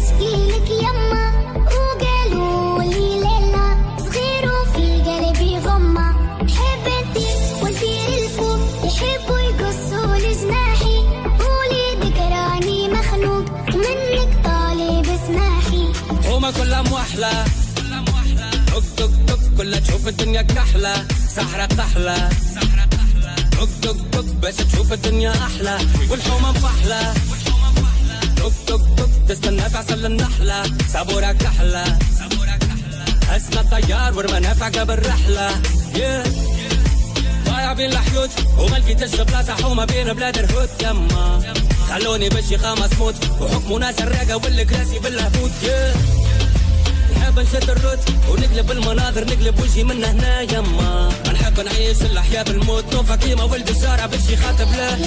نشكيلك يما وقالوا لي ليلى صغير وفي قلبي غمة. حب انتي ونطير الفوق يحبوا يقصوا لجناحي وليدك راني مخنوق منك طالب اسماحي. هما كلها موحلة دق دق دق كلها تشوف الدنيا كحلة سحرة كحلة دق دق دق بس تشوف الدنيا أحلى والحومة مفحلة دق دق دق تستنى في عسل النحلة صبورة كحلة اسمى الطيار والمنافع قبل رحلة ضايع بين الحيوت وما لقيتش بلاصة حومة بين بلاد الهوت يما خلوني بشي خامس موت وحكموا ناس الراقة والكراسي بالهبوط نحب نشد الروت ونقلب المناظر نقلب وجهي من هنا يما نحب نعيش الأحياء بالموت نوفا كيما ولد الشارع بشي خاطب له.